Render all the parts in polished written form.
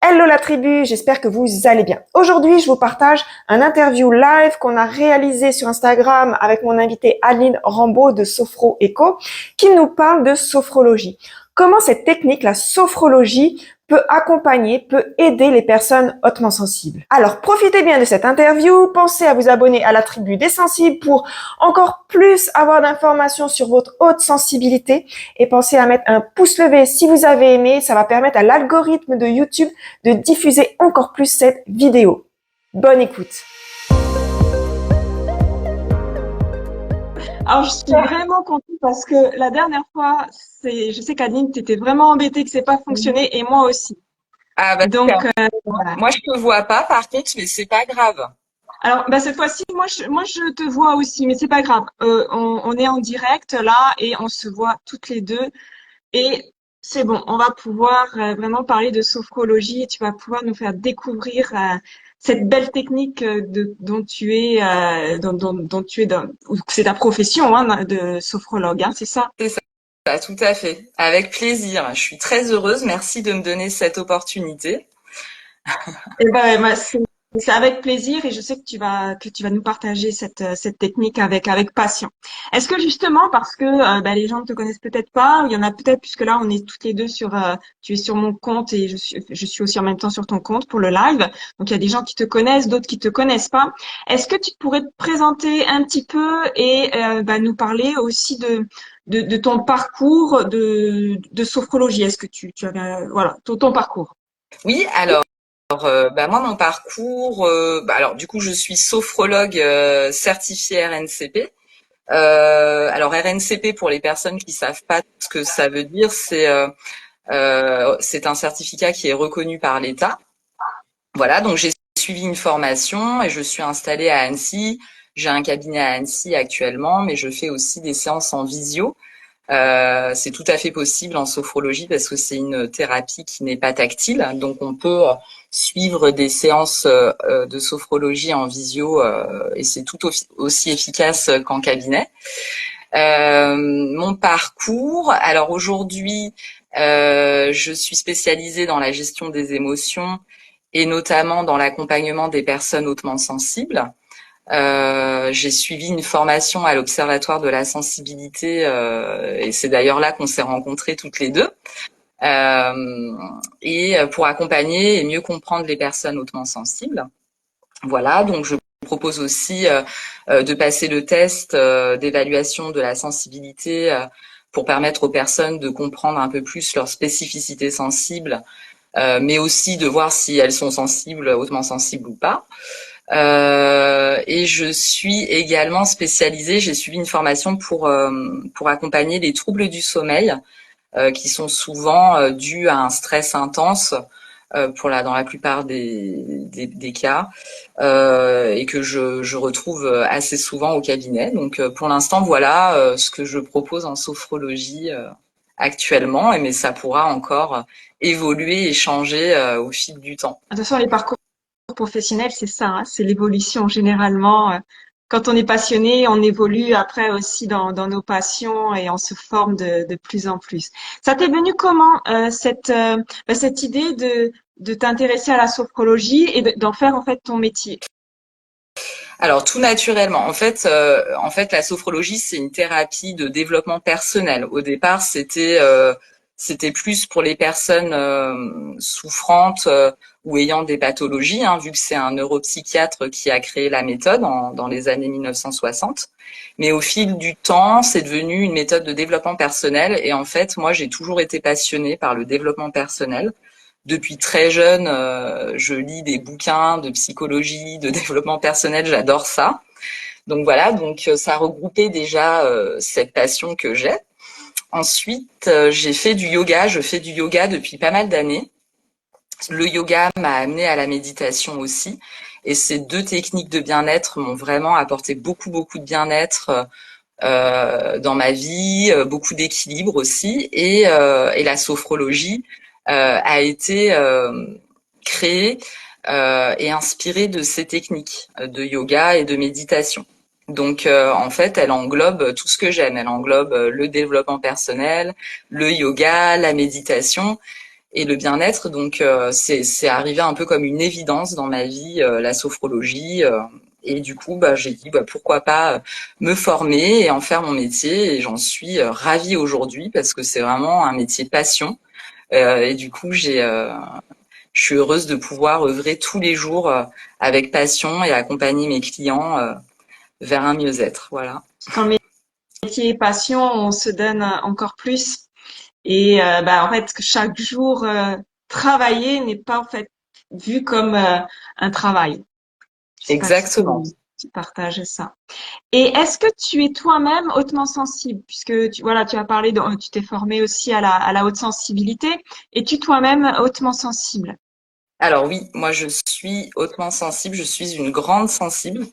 Hello la tribu, j'espère que vous allez bien. Aujourd'hui, je vous partage un interview live qu'on a réalisé sur Instagram avec mon invitée Aline Rambaud de Sophro Eco qui nous parle de sophrologie. Comment cette technique, la sophrologie, peut accompagner, peut aider les personnes hautement sensibles. Alors, profitez bien de cette interview, pensez à vous abonner à la tribu des sensibles pour encore plus avoir d'informations sur votre haute sensibilité et pensez à mettre un pouce levé si vous avez aimé, ça va permettre à l'algorithme de YouTube de diffuser encore plus cette vidéo. Bonne écoute. Alors, je suis vraiment contente parce que la dernière fois, je sais qu'Adeline, t'étais vraiment embêtée que c'est pas fonctionné et moi aussi. Ah bah Donc, super. voilà. Moi je te vois pas par contre, mais c'est pas grave. Alors, bah, cette fois-ci, moi, je te vois aussi, mais c'est pas grave. On est en direct là et on se voit toutes les deux et c'est bon. On va pouvoir vraiment parler de sophrologie et tu vas pouvoir nous faire découvrir cette belle technique dont tu es, dont tu es ou c'est ta profession hein, de sophrologue, hein, c'est ça? C'est ça, tout à fait. Avec plaisir. Je suis très heureuse. Merci de me donner cette opportunité. Eh ben, c'est avec plaisir et je sais que tu vas nous partager cette technique avec passion. Est-ce que justement parce que les gens ne te connaissent peut-être pas, il y en a peut-être puisque là on est toutes les deux sur tu es sur mon compte et je suis aussi en même temps sur ton compte pour le live. Donc il y a des gens qui te connaissent, d'autres qui te connaissent pas. Est-ce que tu pourrais te présenter un petit peu et nous parler aussi de ton parcours de sophrologie. Est-ce que tu avais voilà ton parcours? Oui, alors moi mon parcours, alors du coup je suis sophrologue certifiée RNCP. Alors RNCP pour les personnes qui savent pas ce que ça veut dire, c'est un certificat qui est reconnu par l'État. Voilà, donc j'ai suivi une formation et je suis installée à Annecy. J'ai un cabinet à Annecy actuellement, mais je fais aussi des séances en visio. C'est tout à fait possible en sophrologie parce que c'est une thérapie qui n'est pas tactile, donc on peut suivre des séances de sophrologie en visio et c'est tout aussi efficace qu'en cabinet. Mon parcours, alors aujourd'hui, je suis spécialisée dans la gestion des émotions et notamment dans l'accompagnement des personnes hautement sensibles. J'ai suivi une formation à l'Observatoire de la sensibilité et c'est d'ailleurs là qu'on s'est rencontrées toutes les deux. Et pour accompagner et mieux comprendre les personnes hautement sensibles. Voilà, donc je propose aussi de passer le test d'évaluation de la sensibilité pour permettre aux personnes de comprendre un peu plus leur spécificité sensible, mais aussi de voir si elles sont sensibles, hautement sensibles ou pas. Et je suis également spécialisée, j'ai suivi une formation pour accompagner les troubles du sommeil, qui sont souvent dus à un stress intense, dans la plupart des cas, et que je retrouve assez souvent au cabinet. Donc pour l'instant, voilà ce que je propose en sophrologie actuellement, mais ça pourra encore évoluer et changer au fil du temps. De toute façon, les parcours professionnels, c'est ça, hein, c'est l'évolution généralement. Quand on est passionné, on évolue après aussi dans nos passions et on se forme de plus en plus. Ça t'est venu comment cette idée de t'intéresser à la sophrologie et d'en faire en fait ton métier? Alors tout naturellement, en fait, la sophrologie c'est une thérapie de développement personnel. Au départ, c'était plus pour les personnes souffrantes ou ayant des pathologies, hein, vu que c'est un neuropsychiatre qui a créé la méthode dans les années 1960. Mais au fil du temps, c'est devenu une méthode de développement personnel. Et en fait, moi, j'ai toujours été passionnée par le développement personnel. Depuis très jeune, je lis des bouquins de psychologie, de développement personnel, j'adore ça. Donc voilà, donc ça regroupait déjà cette passion que j'ai. Ensuite, j'ai fait du yoga, je fais du yoga depuis pas mal d'années. Le yoga m'a amené à la méditation aussi. Et ces deux techniques de bien-être m'ont vraiment apporté beaucoup de bien-être dans ma vie, beaucoup d'équilibre aussi. Et la sophrologie a été créée et inspirée de ces techniques de yoga et de méditation. Donc en fait, elle englobe tout ce que j'aime. Elle englobe le développement personnel, le yoga, la méditation. et le bien-être. Donc c'est arrivé un peu comme une évidence dans ma vie, la sophrologie. Et du coup, j'ai dit pourquoi pas me former et en faire mon métier. Et j'en suis ravie aujourd'hui parce que c'est vraiment un métier passion. Et du coup, je suis heureuse de pouvoir œuvrer tous les jours avec passion et accompagner mes clients vers un mieux-être. Voilà. Quand le métier est passion, on se donne encore plus. Et en fait, que chaque jour travailler n'est pas en fait vu comme un travail. Je sais pas si Exactement. tu partages ça. Et est-ce que tu es toi-même hautement sensible, puisque tu as parlé tu t'es formé aussi à la haute sensibilité. Es-tu toi-même hautement sensible? Alors oui, moi je suis hautement sensible, je suis une grande sensible.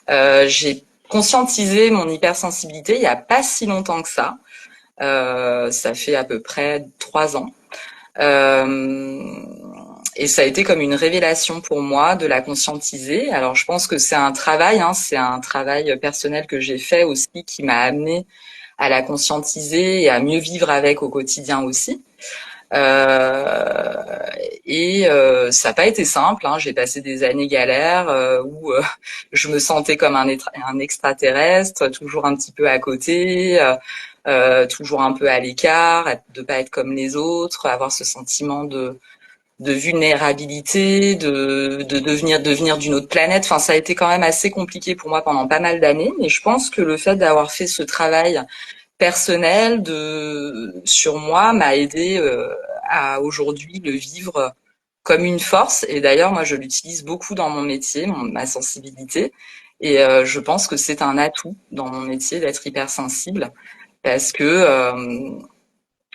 J'ai conscientisé mon hypersensibilité il n'y a pas si longtemps que ça. Ça fait à peu près 3 ans. Et ça a été comme une révélation pour moi de la conscientiser. Alors je pense que c'est un travail, c'est un travail personnel que j'ai fait aussi qui m'a amené à la conscientiser et à mieux vivre avec au quotidien aussi. Ça n'a pas été simple. J'ai passé des années galères où je me sentais comme un extraterrestre, toujours un petit peu à côté, toujours un peu à l'écart, de pas être comme les autres, avoir ce sentiment de vulnérabilité, de devenir d'une autre planète. Enfin, ça a été quand même assez compliqué pour moi pendant pas mal d'années. Mais je pense que le fait d'avoir fait ce travail personnel sur moi m'a aidé à aujourd'hui le vivre comme une force. Et d'ailleurs, moi, je l'utilise beaucoup dans mon métier, ma sensibilité. Et je pense que c'est un atout dans mon métier d'être hypersensible parce que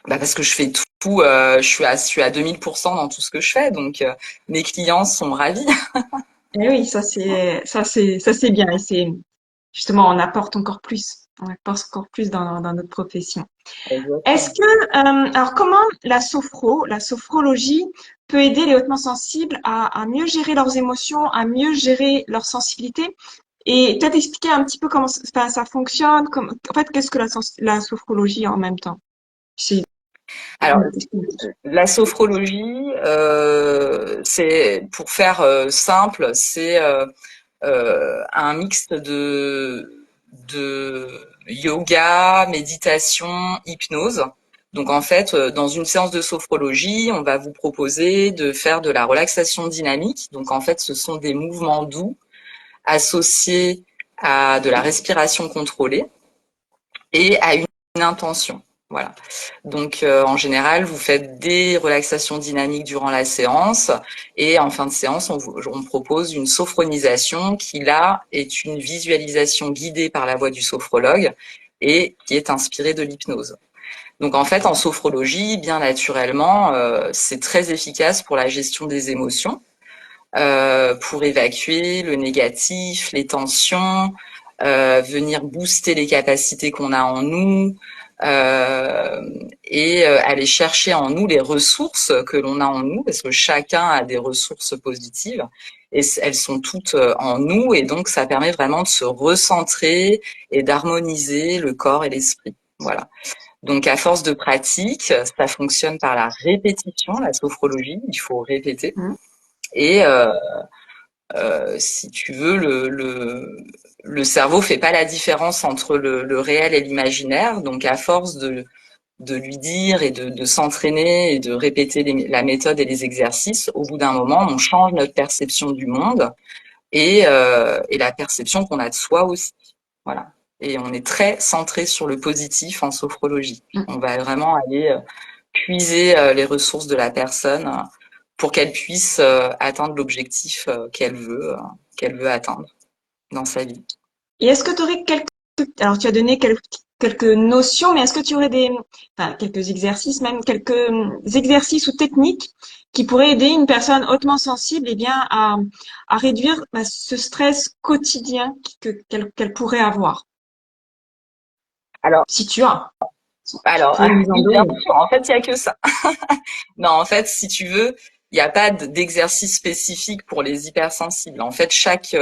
parce que je fais tout, je suis à 2000% dans tout ce que je fais. Donc mes clients sont ravis. Eh oui, ça c'est bien. Et c'est justement, on apporte encore plus. On apporte encore plus dans notre profession. Est-ce que, alors comment la sophrologie peut aider les hautement sensibles à mieux gérer leurs émotions, à mieux gérer leur sensibilité? Et peut-être expliquer un petit peu comment ça fonctionne, en fait, qu'est-ce que la sophrologie en même temps? C'est Alors, la sophrologie, c'est pour faire simple, c'est un mix de yoga, méditation, hypnose. Donc en fait, dans une séance de sophrologie, on va vous proposer de faire de la relaxation dynamique. Donc en fait, ce sont des mouvements doux associés à de la respiration contrôlée et à une intention. Voilà. Donc en général, vous faites des relaxations dynamiques durant la séance et en fin de séance, on propose une sophronisation qui là est une visualisation guidée par la voix du sophrologue et qui est inspirée de l'hypnose. Donc en fait, en sophrologie, bien naturellement, c'est très efficace pour la gestion des émotions, pour évacuer le négatif, les tensions, venir booster les capacités qu'on a en nous, et aller chercher en nous les ressources que l'on a en nous, parce que chacun a des ressources positives et elles sont toutes en nous, et donc ça permet vraiment de se recentrer et d'harmoniser le corps et l'esprit. Voilà. Donc à force de pratique, ça fonctionne par la répétition, la sophrologie, il faut répéter. Et si tu veux, le cerveau fait pas la différence entre le réel et l'imaginaire. Donc, à force de lui dire et de s'entraîner et de répéter la méthode et les exercices, au bout d'un moment, on change notre perception du monde et la perception qu'on a de soi aussi. Voilà. Et on est très centré sur le positif en sophrologie. On va vraiment aller puiser les ressources de la personne pour qu'elle puisse atteindre l'objectif qu'elle veut atteindre dans sa vie. Et est-ce que tu aurais alors tu as donné quelques notions, mais est-ce que tu aurais quelques exercices, même quelques exercices ou techniques qui pourraient aider une personne hautement sensible, à réduire ce stress quotidien qu'elle pourrait avoir? Alors, Si tu as. oui, bien sûr, en fait, il n'y a que ça. Non, en fait, si tu veux, il n'y a pas d'exercice spécifique pour les hypersensibles. En fait, chaque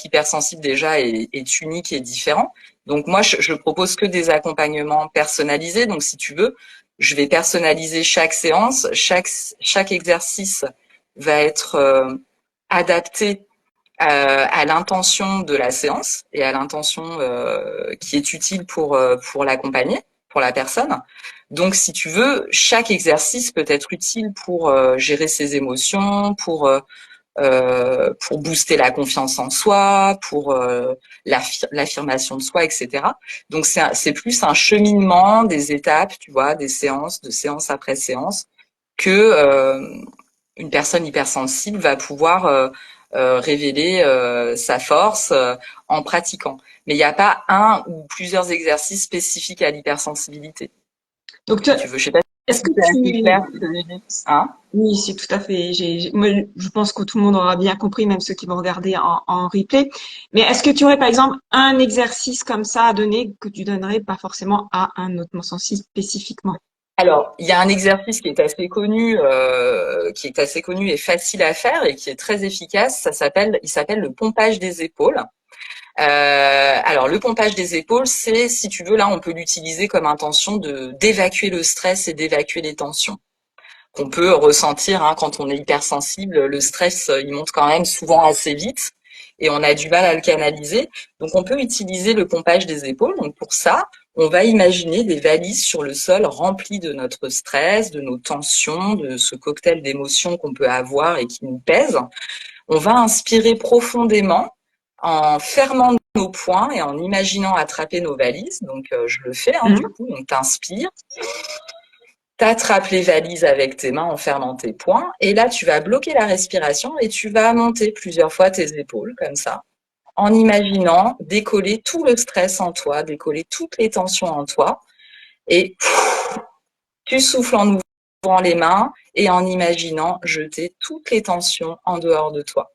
hypersensible déjà est unique et différent. Donc moi, je propose que des accompagnements personnalisés. Donc si tu veux, je vais personnaliser chaque séance, chaque exercice va être adapté à l'intention de la séance et à l'intention qui est utile pour l'accompagner, pour la personne. Donc, si tu veux, chaque exercice peut être utile pour gérer ses émotions, pour booster la confiance en soi, pour l'affirmation de soi, etc. Donc, c'est plus un cheminement des étapes, tu vois, des séances, de séance après séance, que une personne hypersensible va pouvoir révéler sa force en pratiquant. Mais il n'y a pas un ou plusieurs exercices spécifiques à l'hypersensibilité. Donc, Si tu veux, je sais pas est-ce que si c'est assez tu... clair ce que je dis. Hein? Oui, c'est tout à fait. Moi, je pense que tout le monde aura bien compris, même ceux qui vont regarder en replay. Mais est-ce que tu aurais, par exemple, un exercice comme ça à donner que tu donnerais pas forcément à un hautement sensible spécifiquement? Alors, il y a un exercice qui est assez connu et facile à faire et qui est très efficace. Il s'appelle le pompage des épaules. Alors, le pompage des épaules, c'est, si tu veux, là, on peut l'utiliser comme intention d'évacuer le stress et d'évacuer les tensions qu'on peut ressentir quand on est hypersensible. Le stress, il monte quand même souvent assez vite et on a du mal à le canaliser. Donc, on peut utiliser le pompage des épaules. Donc, pour ça, on va imaginer des valises sur le sol remplies de notre stress, de nos tensions, de ce cocktail d'émotions qu'on peut avoir et qui nous pèse. On va inspirer profondément en fermant nos poings et en imaginant attraper nos valises. Donc, je le fais, du coup. Donc, t'inspires. T'attrapes les valises avec tes mains en fermant tes poings. Et là, tu vas bloquer la respiration et tu vas monter plusieurs fois tes épaules, comme ça, en imaginant décoller tout le stress en toi, décoller toutes les tensions en toi. Et tu souffles en ouvrant les mains et en imaginant jeter toutes les tensions en dehors de toi.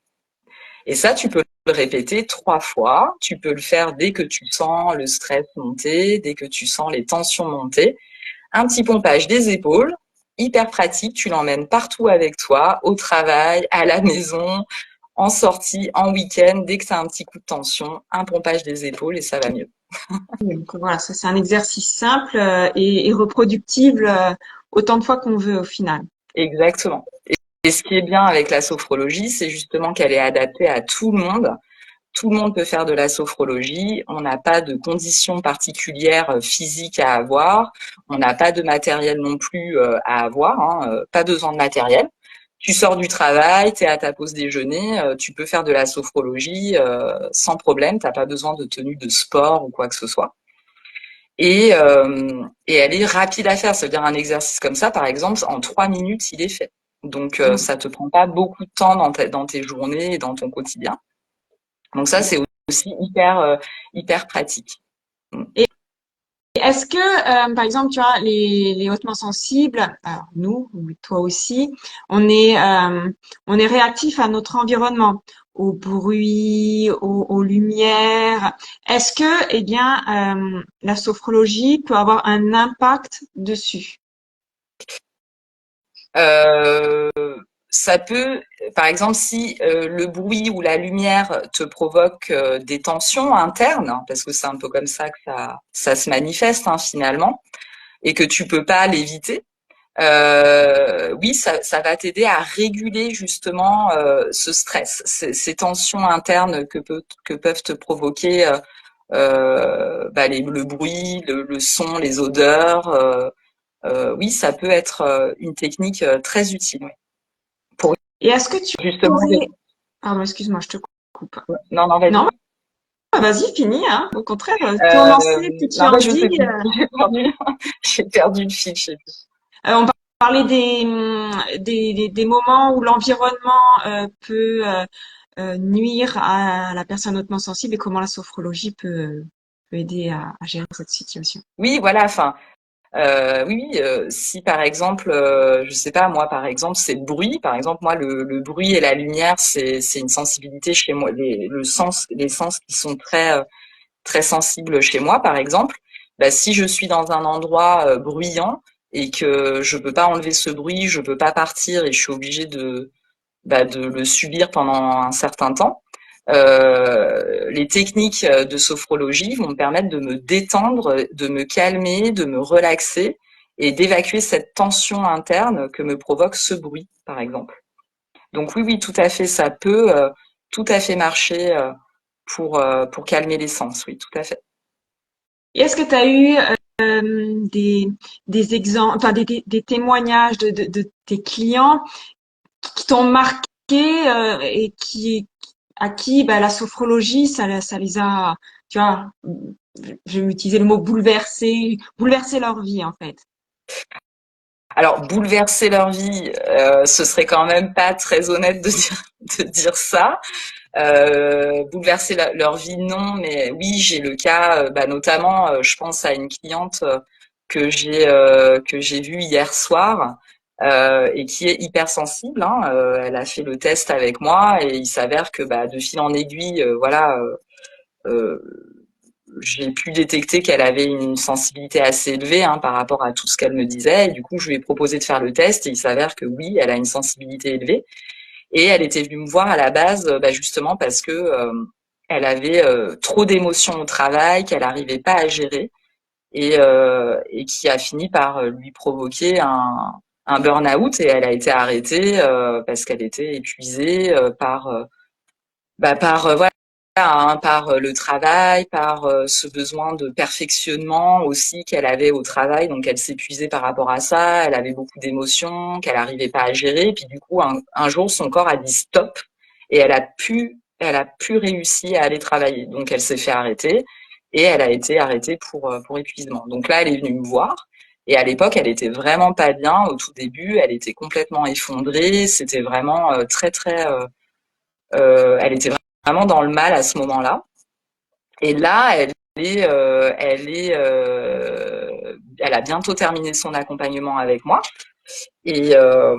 Et ça, tu peux le répéter 3 fois. Tu peux le faire dès que tu sens le stress monter, dès que tu sens les tensions monter. Un petit pompage des épaules, hyper pratique, tu l'emmènes partout avec toi, au travail, à la maison, en sortie, en week-end, dès que tu as un petit coup de tension, un pompage des épaules et ça va mieux. Donc voilà, ça c'est un exercice simple et reproductible autant de fois qu'on veut au final. Exactement. Et ce qui est bien avec la sophrologie, c'est justement qu'elle est adaptée à tout le monde. Tout le monde peut faire de la sophrologie. On n'a pas de conditions particulières physiques à avoir. On n'a pas de matériel non plus à avoir. Pas besoin de matériel. Tu sors du travail, tu es à ta pause déjeuner, tu peux faire de la sophrologie sans problème. Tu n'as pas besoin de tenue de sport ou quoi que ce soit. Et elle est rapide à faire. Ça veut dire un exercice comme ça, par exemple, en 3 minutes, il est fait. Donc, ça te prend pas beaucoup de temps dans tes journées et dans ton quotidien. Donc ça, c'est aussi hyper pratique. Et est-ce que, par exemple, tu vois, les hautement sensibles, alors nous, toi aussi, on est réactif à notre environnement, au bruit, aux lumières. Est-ce que, eh bien, la sophrologie peut avoir un impact dessus? Ça peut, par exemple, si le bruit ou la lumière te provoque des tensions internes, parce que c'est un peu comme ça que ça se manifeste finalement, et que tu peux pas l'éviter, oui, ça va t'aider à réguler justement ce stress, ces tensions internes que peuvent te provoquer le bruit, le son, les odeurs. Oui, ça peut être une technique très utile. Oui. Pour Et est-ce que tu justement. aurais... Pardon, excuse-moi, je te coupe. Non, vas-y. Non, vas-y, fini, hein. Au contraire, plus on en sait, plus tu Non, en je sais dis. plus. J'ai perdu le fil, je sais plus. On parlait des moments où l'environnement peut nuire à la personne hautement sensible et comment la sophrologie peut aider à gérer cette situation. Oui, voilà. Enfin, oui, si par exemple, je sais pas, moi par exemple, c'est le bruit. Par exemple, moi le bruit et la lumière, c'est une sensibilité chez moi. Les sens qui sont très sensibles chez moi, par exemple. Bah, si je suis dans un endroit bruyant et que je peux pas enlever ce bruit, je peux pas partir et je suis obligée de le subir pendant un certain temps. Les techniques de sophrologie vont me permettre de me détendre, de me calmer, de me relaxer et d'évacuer cette tension interne que me provoque ce bruit, par exemple. Donc oui, oui, tout à fait, ça peut tout à fait marcher pour calmer les sens, oui, tout à fait. Et est-ce que tu as eu des exemples, enfin des témoignages de tes clients qui t'ont marqué et à qui la sophrologie, ça les a, tu vois, je vais utiliser le mot bouleverser leur vie en fait. Alors, bouleverser leur vie, ce serait quand même pas très honnête de dire ça. Bouleverser leur vie, non, mais oui, j'ai le cas, notamment, je pense à une cliente que j'ai vue hier soir et qui est hypersensible. Hein, elle a fait le test avec moi et il s'avère que de fil en aiguille, euh, j'ai pu détecter qu'elle avait une sensibilité assez élevée par rapport à tout ce qu'elle me disait. Et du coup, je lui ai proposé de faire le test et il s'avère que oui, elle a une sensibilité élevée. Et elle était venue me voir à la base, justement parce que elle avait trop d'émotions au travail qu'elle n'arrivait pas à gérer et qui a fini par lui provoquer un burn-out et elle a été arrêtée parce qu'elle était épuisée voilà, par le travail, par ce besoin de perfectionnement aussi qu'elle avait au travail. Donc elle s'épuisait par rapport à ça, elle avait beaucoup d'émotions qu'elle n'arrivait pas à gérer. Et puis du coup, un jour, son corps a dit stop et elle a plus réussi à aller travailler. Donc elle s'est fait arrêter et elle a été arrêtée pour épuisement. Donc là, elle est venue me voir. Et à l'époque, elle était vraiment pas bien. Au tout début, elle était complètement effondrée. C'était vraiment très très elle était vraiment dans le mal à ce moment-là. Et là, elle a bientôt terminé son accompagnement avec moi et, euh,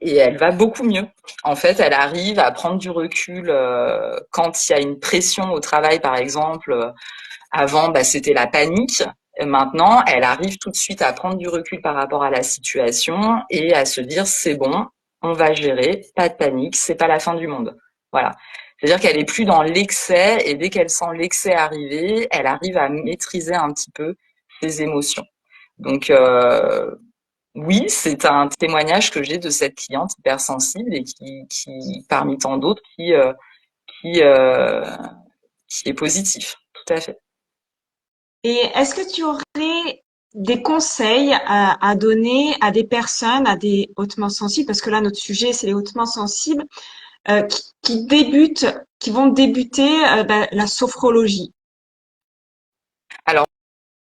et elle va beaucoup mieux. En fait, elle arrive à prendre du recul quand il y a une pression au travail, par exemple. Avant, c'était la panique. Maintenant, elle arrive tout de suite à prendre du recul par rapport à la situation et à se dire c'est bon, on va gérer, pas de panique, c'est pas la fin du monde. Voilà. C'est-à-dire qu'elle est plus dans l'excès et dès qu'elle sent l'excès arriver, elle arrive à maîtriser un petit peu ses émotions. Donc oui, c'est un témoignage que j'ai de cette cliente hypersensible et qui parmi tant d'autres, qui, euh, qui est positif. Tout à fait. Et est-ce que tu aurais des conseils à donner à des personnes, à des hautement sensibles, parce que là notre sujet c'est les hautement sensibles, qui débutent, qui vont débuter la sophrologie? Alors,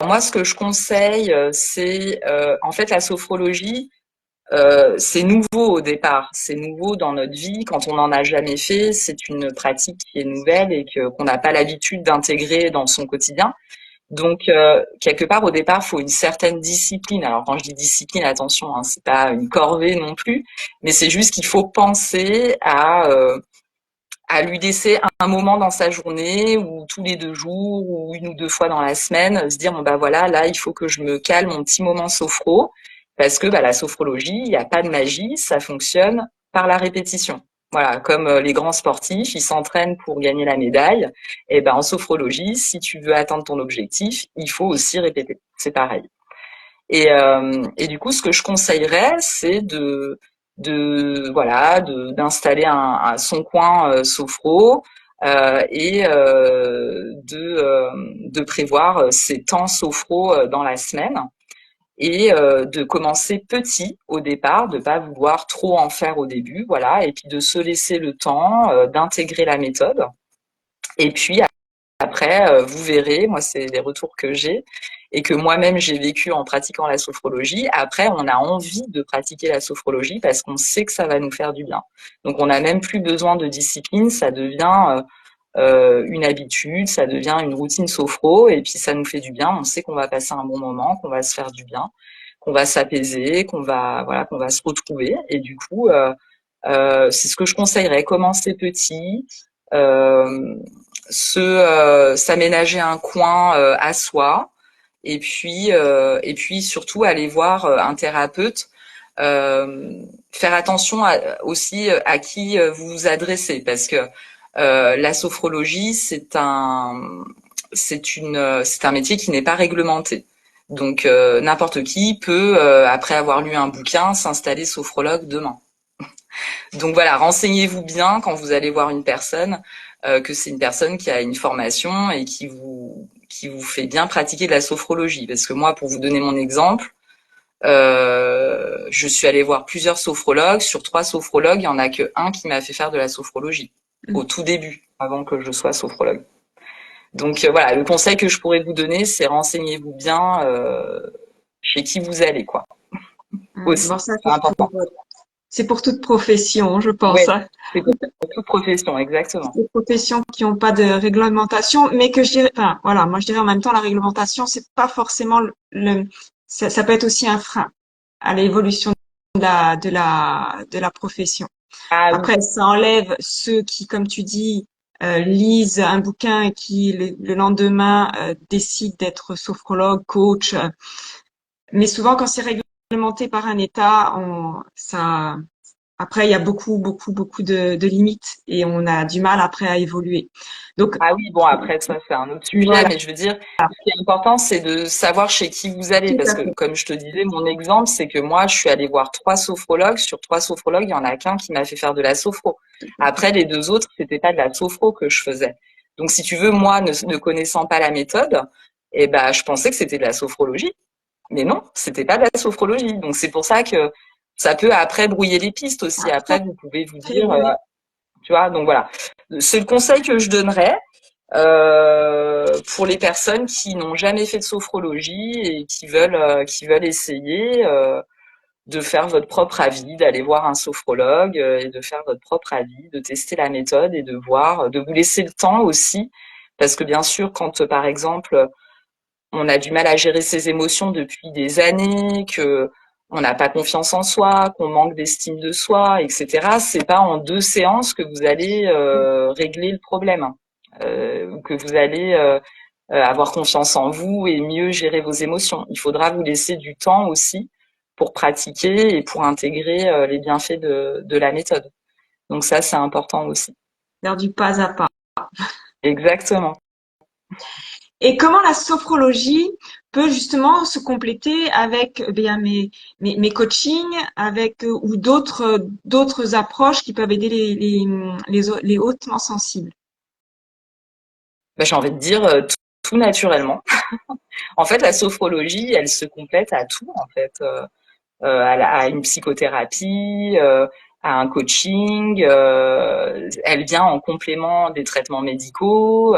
moi, ce que je conseille, c'est en fait la sophrologie, c'est nouveau au départ, c'est nouveau dans notre vie. Quand on n'en a jamais fait, c'est une pratique qui est nouvelle et qu'on n'a pas l'habitude d'intégrer dans son quotidien. Donc, quelque part, au départ, il faut une certaine discipline. Alors, quand je dis discipline, attention, c'est pas une corvée non plus, mais c'est juste qu'il faut penser à lui laisser un moment dans sa journée ou tous les 2 jours ou une ou deux fois dans la semaine, se dire bon voilà, là il faut que je me cale mon petit moment sophro parce que la sophrologie, il n'y a pas de magie, ça fonctionne par la répétition. Voilà, comme les grands sportifs, ils s'entraînent pour gagner la médaille. Et en sophrologie, si tu veux atteindre ton objectif, il faut aussi répéter. C'est pareil. Et du coup, ce que je conseillerais, c'est d'installer son coin sophro et de prévoir ses temps sophro dans la semaine et de commencer petit au départ, de pas vouloir trop en faire au début, voilà, et puis de se laisser le temps d'intégrer la méthode. Et puis après, vous verrez, moi c'est les retours que j'ai et que moi-même j'ai vécu en pratiquant la sophrologie. Après, on a envie de pratiquer la sophrologie parce qu'on sait que ça va nous faire du bien. Donc on n'a même plus besoin de discipline, ça devient une habitude, ça devient une routine sophro et puis ça nous fait du bien. On sait qu'on va passer un bon moment, qu'on va se faire du bien, qu'on va s'apaiser, qu'on va se retrouver. Et du coup, c'est ce que je conseillerais, commencer petit. Euh, S'aménager un coin à soi et puis surtout aller voir un thérapeute, faire attention aussi à qui vous vous adressez parce que la sophrologie c'est un métier qui n'est pas réglementé. Donc n'importe qui peut, après avoir lu un bouquin, s'installer sophrologue demain. Donc voilà, renseignez-vous bien quand vous allez voir une personne, que c'est une personne qui a une formation et qui vous fait bien pratiquer de la sophrologie. Parce que moi, pour vous donner mon exemple, je suis allée voir plusieurs sophrologues. Sur 3 sophrologues, il y en a que un qui m'a fait faire de la sophrologie au tout début, avant que je sois sophrologue. Donc voilà, le conseil que je pourrais vous donner, c'est renseignez-vous bien chez qui vous allez, quoi. Aussi, Bon, ça, c'est important. c'est pour toute profession, je pense, Ouais, hein. c'est pour toute profession, exactement. Des professions qui n'ont pas de réglementation, mais que je dirais, enfin, voilà, moi je dirais en même temps, la réglementation, c'est pas forcément ça peut être aussi un frein à l'évolution de la profession. Ah oui, Après, ça enlève ceux qui, comme tu dis, lisent un bouquin et qui, le lendemain, décident d'être sophrologue, coach. Mais souvent, quand c'est réglementé par un État, après, il y a beaucoup de limites et on a du mal après à évoluer. Donc, ah oui, bon après ça c'est un autre sujet, voilà, mais je veux dire, ce qui est important c'est de savoir chez qui vous allez, tout parce à que fait. comme je te disais, mon exemple c'est que moi je suis allée voir 3 sophrologues, sur 3 sophrologues, il y en a qu'un qui m'a fait faire de la sophro. Après les 2 autres, c'était pas de la sophro que je faisais. Donc si tu veux, moi ne connaissant pas la méthode, eh ben je pensais que c'était de la sophrologie, mais non, c'était pas de la sophrologie. Donc c'est pour ça que ça peut après brouiller les pistes aussi. Ah, tout à Après vous pouvez vous fait, dire, oui, oui. tu vois, donc voilà. C'est le conseil que je donnerais. Pour les personnes qui n'ont jamais fait de sophrologie et qui veulent essayer de faire votre propre avis, d'aller voir un sophrologue et de faire votre propre avis, de tester la méthode et de voir, de vous laisser le temps aussi, parce que bien sûr, quand par exemple on a du mal à gérer ses émotions depuis des années, que on n'a pas confiance en soi, qu'on manque d'estime de soi, etc. C'est pas en 2 séances que vous allez régler le problème, ou que vous allez avoir confiance en vous et mieux gérer vos émotions. Il faudra vous laisser du temps aussi pour pratiquer et pour intégrer les bienfaits de la méthode. Donc ça, c'est important aussi. Faire du pas à pas. Exactement. Et comment la sophrologie peut justement se compléter avec bien mes coachings, avec ou d'autres approches qui peuvent aider les hautement sensibles. Ben, j'ai envie de dire tout naturellement. En fait, la sophrologie, elle se complète à tout, en fait. À une psychothérapie, à un coaching. Elle vient en complément des traitements médicaux.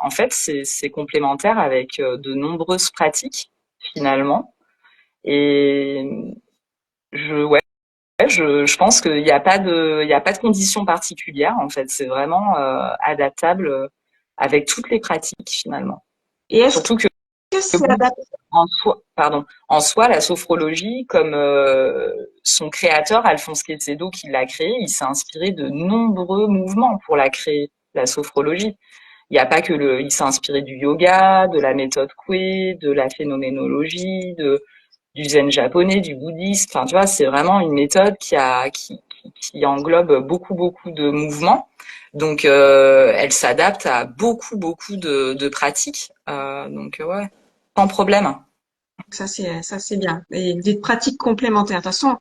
En fait, c'est complémentaire avec de nombreuses pratiques, finalement. Et ouais, je pense qu'il n'y a pas il y a pas de conditions particulières, en fait. C'est vraiment adaptable avec toutes les pratiques, finalement. Et est-ce Surtout que que c'est adapté? en soi, la sophrologie, comme son créateur, Alphonse Quetedo, qui l'a créé, il s'est inspiré de nombreux mouvements pour la créer, la sophrologie. Il n'y a pas que il s'est inspiré du yoga, de la méthode Coué, de la phénoménologie, du zen japonais, du bouddhisme. Enfin, tu vois, c'est vraiment une méthode qui englobe beaucoup de mouvements. Donc, elle s'adapte à beaucoup de pratiques. Donc, ouais, sans problème. Ça c'est bien. Et des pratiques complémentaires. De toute façon,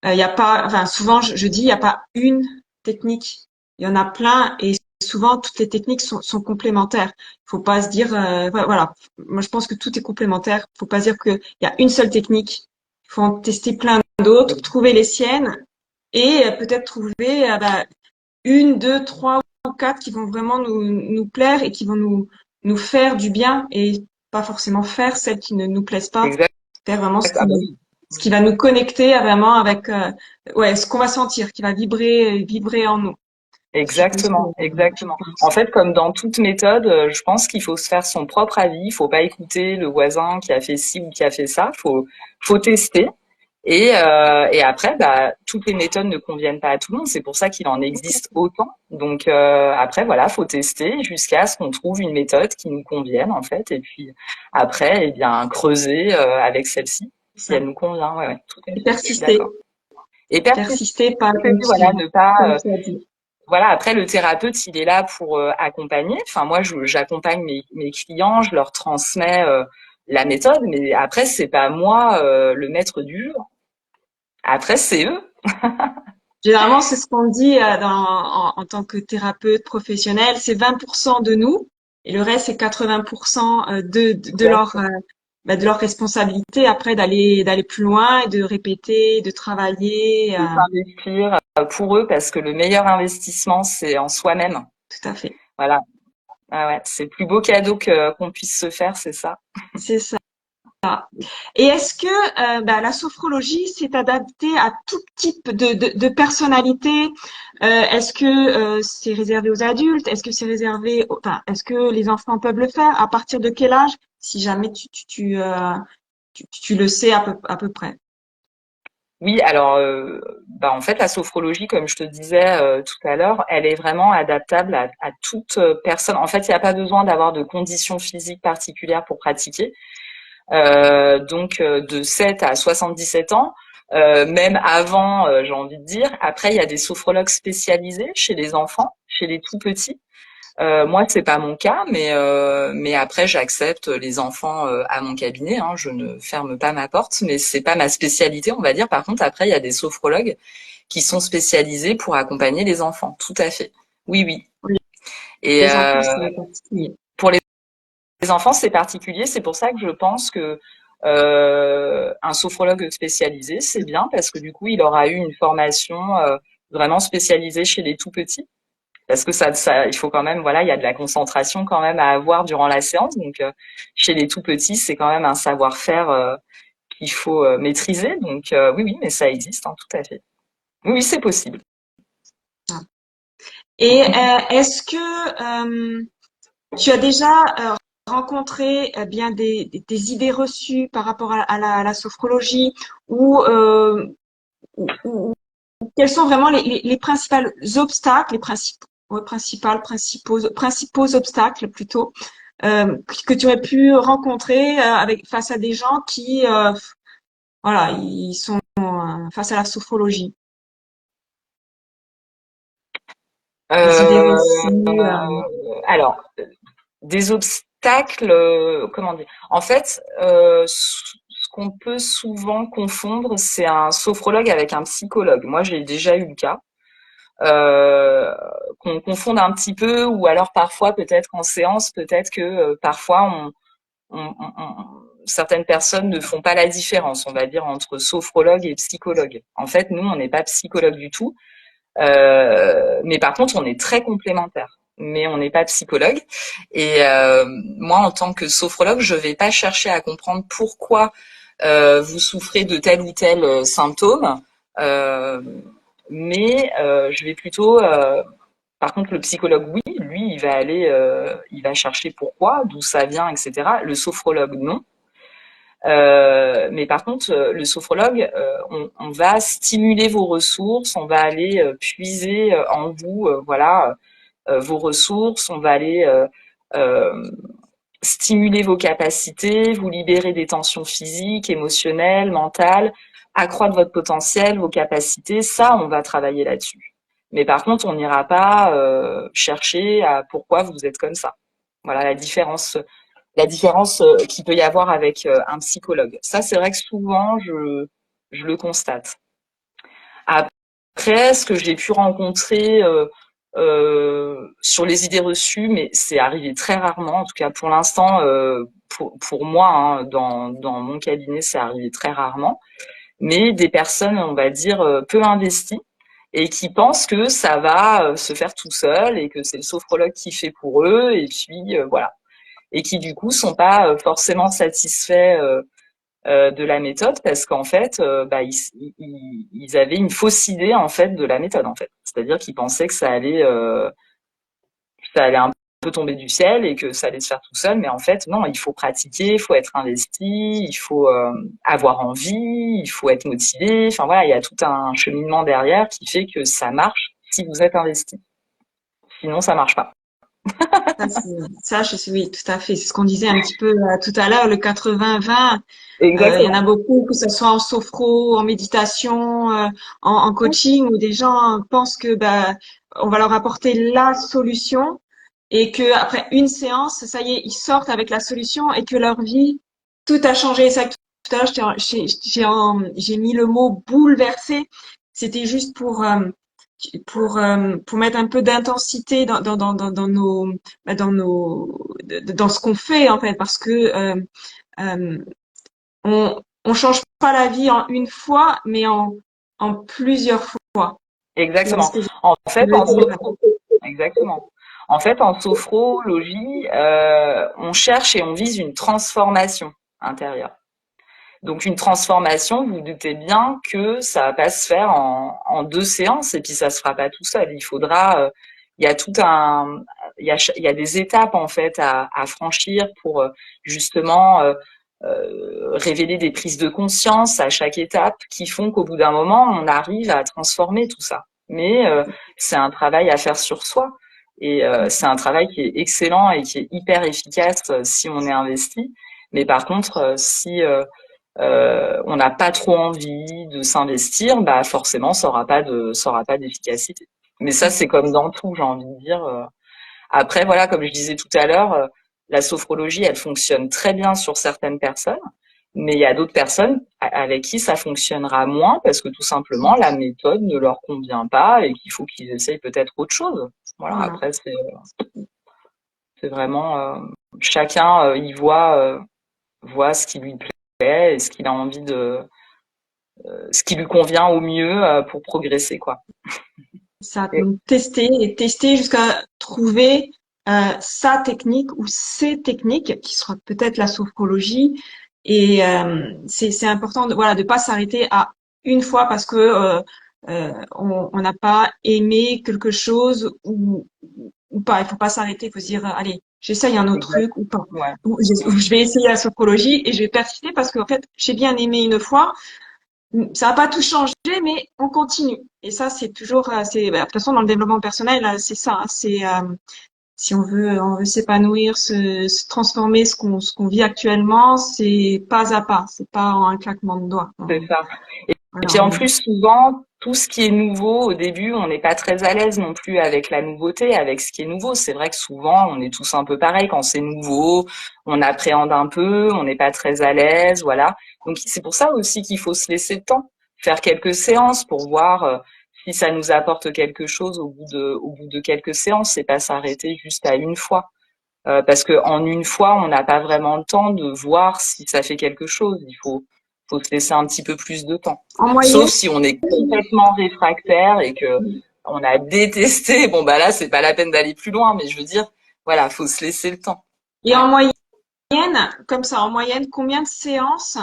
il y a pas, enfin souvent je dis il n'y a pas une technique. Il y en a plein et souvent toutes les techniques sont complémentaires. Il faut pas se dire voilà. Moi je pense que tout est complémentaire. Il faut pas se dire qu'il y a une seule technique. Il faut en tester plein d'autres, trouver les siennes et peut-être trouver une, deux, trois ou quatre qui vont vraiment nous plaire et qui vont nous faire du bien et pas forcément faire celles qui ne nous plaisent pas. Exact. Faire vraiment Ah bah oui. ce qui va nous connecter vraiment avec ouais, ce qu'on va sentir, qui va vibrer en nous. Exactement. En fait, comme dans toute méthode, je pense qu'il faut se faire son propre avis. Il faut pas écouter le voisin qui a fait ci ou qui a fait ça. Faut tester. Et après, bah, toutes les méthodes ne conviennent pas à tout le monde. C'est pour ça qu'il en existe autant. Donc après, voilà, faut tester jusqu'à ce qu'on trouve une méthode qui nous convienne en fait. Et puis après, eh bien, creuser avec celle-ci si Ça. elle nous convient. Ouais, tout à Et fait. Je suis persister, d'accord. Et persister, persister, pas voilà, ne pas comme tu as dit. voilà, après le thérapeute, il est là pour accompagner. Enfin, moi, j'accompagne mes clients, je leur transmets la méthode, mais après c'est pas moi le maître du jeu. Après c'est eux. Généralement, c'est ce qu'on dit en tant que thérapeute professionnel, c'est 20% de nous et le reste, c'est 80% de leur responsabilité après d'aller plus loin et de répéter, de travailler. De s'investir pour eux parce que le meilleur investissement c'est en soi-même. Tout à fait. Voilà. Ah ouais, c'est le plus beau cadeau que qu'on puisse se faire, c'est ça. C'est ça. Et est-ce que la sophrologie s'est adaptée à tout type de personnalité? Est-ce que c'est réservé aux adultes? Est-ce que c'est réservé, enfin, est-ce que les enfants peuvent le faire? À partir de quel âge? Si jamais tu le sais à peu près. Oui, alors en fait la sophrologie, comme je te disais tout à l'heure, elle est vraiment adaptable à toute personne. En fait, il n'y a pas besoin d'avoir de conditions physiques particulières pour pratiquer. Donc de 7 à 77 ans, même avant, j'ai envie de dire. Après, il y a des sophrologues spécialisés chez les enfants, chez les tout petits. Moi, c'est pas mon cas, mais après, j'accepte les enfants à mon cabinet. Hein, je ne ferme pas ma porte, mais c'est pas ma spécialité, on va dire. Par contre, après, il y a des sophrologues qui sont spécialisés pour accompagner les enfants. Tout à fait. Oui, oui. Oui. Et Les enfants, c'est particulier. pour les enfants, c'est particulier. C'est pour ça que je pense que un sophrologue spécialisé, c'est bien parce que du coup, il aura eu une formation vraiment spécialisée chez les tout petits. Parce que il faut quand même, voilà, il y a de la concentration quand même à avoir durant la séance. Donc, chez les tout petits, c'est quand même un savoir-faire qu'il faut maîtriser. Donc, oui, oui, mais ça existe, hein, tout à fait. Oui, oui, c'est possible. Et est-ce que tu as déjà rencontré bien des idées reçues par rapport à la sophrologie ou quels sont vraiment les principaux obstacles, principaux obstacles plutôt que tu aurais pu rencontrer face à des gens qui voilà, ils sont face à la sophrologie. Des idées reçues. Alors, des obstacles, comment dire? En fait, ce qu'on peut souvent confondre, c'est un sophrologue avec un psychologue. Moi, j'ai déjà eu le cas. Qu'on confonde un petit peu, ou alors parfois peut-être en séance, peut-être que parfois certaines personnes ne font pas la différence, on va dire, entre sophrologue et psychologue. En fait, nous, on n'est pas psychologue du tout, mais par contre, on est très complémentaires. Mais on n'est pas psychologue. Et moi, en tant que sophrologue, je vais pas chercher à comprendre pourquoi vous souffrez de tel ou tel symptôme. Euh, mais je vais plutôt par contre le psychologue oui, lui il va chercher pourquoi, d'où ça vient, etc. Le sophrologue non. Mais par contre le sophrologue on va stimuler vos ressources, on va aller puiser en vous voilà vos ressources, on va aller euh, stimuler vos capacités, vous libérer des tensions physiques, émotionnelles, mentales, accroître votre potentiel, vos capacités. Ça, on va travailler là-dessus. Mais par contre, on n'ira pas chercher à pourquoi vous êtes comme ça. Voilà la différence qu'il peut y avoir avec un psychologue. Ça, c'est vrai que souvent, je le constate. Après, ce que j'ai pu rencontrer sur les idées reçues, mais c'est arrivé très rarement, en tout cas pour l'instant, pour moi, hein, dans mon cabinet, c'est arrivé très rarement, mais des personnes, on va dire, peu investies et qui pensent que ça va se faire tout seul et que c'est le sophrologue qui fait pour eux, et puis voilà. Et qui du coup sont pas forcément satisfaits de la méthode parce qu'en fait, ils avaient une fausse idée en fait de la méthode en fait. C'est-à-dire qu'ils pensaient que ça allait un peu tomber du ciel et que ça allait se faire tout seul, mais en fait non, il faut pratiquer, il faut être investi, il faut avoir envie, il faut être motivé. Enfin voilà, il y a tout un cheminement derrière qui fait que ça marche si vous êtes investi. Sinon, ça marche pas. Oui, tout à fait. C'est ce qu'on disait un petit peu tout à l'heure, le 80-20. Il y en Exactement. a beaucoup, que ce soit en sophro, en méditation, en coaching, où des gens pensent que on va leur apporter la solution et que après une séance, ça y est, ils sortent avec la solution et que leur vie tout a changé. Ça, tout à l'heure, j'ai mis le mot bouleversé. C'était juste pour mettre un peu d'intensité dans ce qu'on fait, en fait, parce que euh, on change pas la vie en une fois, mais en plusieurs fois. Tu vois ce Exactement. que je En fait, veux dire? exactement. En fait, en sophrologie, on cherche et on vise une transformation intérieure. Donc une transformation, vous vous doutez bien que ça va pas se faire en 2 séances et puis ça se fera pas tout seul. Il faudra, il y a tout un, il y a des étapes en fait à franchir pour justement révéler des prises de conscience à chaque étape qui font qu'au bout d'un moment on arrive à transformer tout ça. Mais c'est un travail à faire sur soi et c'est un travail qui est excellent et qui est hyper efficace si on est investi. Mais par contre, si on n'a pas trop envie de s'investir, bah forcément ça aura pas d'efficacité. Mais ça c'est comme dans tout, j'ai envie de dire. Après voilà, comme je disais tout à l'heure, la sophrologie elle fonctionne très bien sur certaines personnes, mais il y a d'autres personnes avec qui ça fonctionnera moins parce que tout simplement la méthode ne leur convient pas et qu'il faut qu'ils essayent peut-être autre chose. Voilà. Voilà. Après c'est vraiment chacun y voit ce qui lui plaît et ce qu'il a envie de ce qui lui convient au mieux pour progresser, quoi. Ça, Et donc tester et tester jusqu'à trouver sa technique ou ses techniques, qui sera peut-être la sophrologie. Et c'est important de voilà de pas s'arrêter à une fois parce que on n'a pas aimé quelque chose ou pas. Il faut pas s'arrêter. Il faut se dire allez, j'essaye un autre exact. truc ou pas. Ouais. Ou je vais essayer la sophrologie et je vais persister parce qu'en fait j'ai bien aimé une fois. Ça va pas tout changer, mais on continue. Et ça, c'est toujours, de toute façon, dans le développement personnel, c'est ça. C'est si on veut s'épanouir, se transformer, ce qu'on vit actuellement, c'est pas à pas. C'est pas en un claquement de doigts. C'est ça. Et Voilà, puis en plus, souvent, tout ce qui est nouveau, au début, on n'est pas très à l'aise non plus avec la nouveauté, avec ce qui est nouveau. C'est vrai que souvent, on est tous un peu pareil. Quand c'est nouveau, on appréhende un peu, on n'est pas très à l'aise, voilà. Donc c'est pour ça aussi qu'il faut se laisser le temps, faire quelques séances pour voir si ça nous apporte quelque chose au bout de quelques séances et pas s'arrêter juste à une fois. Parce que en une fois, on n'a pas vraiment le temps de voir si ça fait quelque chose. Faut se laisser un petit peu plus de temps. en Sauf moyenne, si on est complètement réfractaire et que on a détesté. Bon bah là, c'est pas la peine d'aller plus loin. Mais je veux dire, voilà, faut se laisser le temps. et Ouais. en moyenne, comme ça, en moyenne, combien de séances,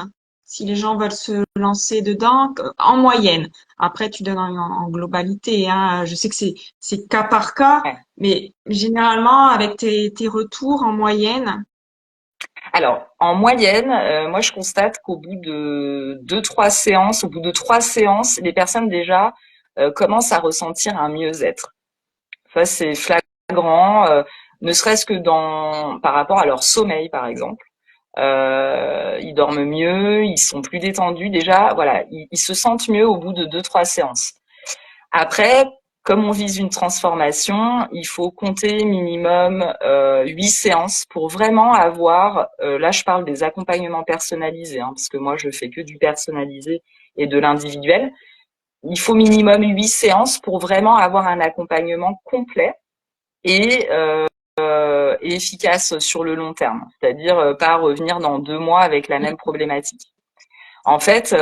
si les gens veulent se lancer dedans, en moyenne. Après, tu donnes en globalité, hein. Je sais que c'est cas par cas, Ouais. mais généralement, avec tes retours en moyenne, Alors, en moyenne, moi, je constate qu'au bout de 2, 3 séances, au bout de 3 séances, les personnes déjà commencent à ressentir un mieux-être. Ça, c'est flagrant, ne serait-ce que par rapport à leur sommeil, par exemple. Ils dorment mieux, ils sont plus détendus. Déjà, voilà, ils se sentent mieux au bout de 2, 3 séances. Après, comme on vise une transformation, il faut compter minimum 8 séances pour vraiment avoir, là je parle des accompagnements personnalisés, hein, parce que moi je fais que du personnalisé et de l'individuel. Il faut minimum 8 séances pour vraiment avoir un accompagnement complet et efficace sur le long terme, c'est-à-dire pas revenir dans 2 mois avec la même problématique. En fait,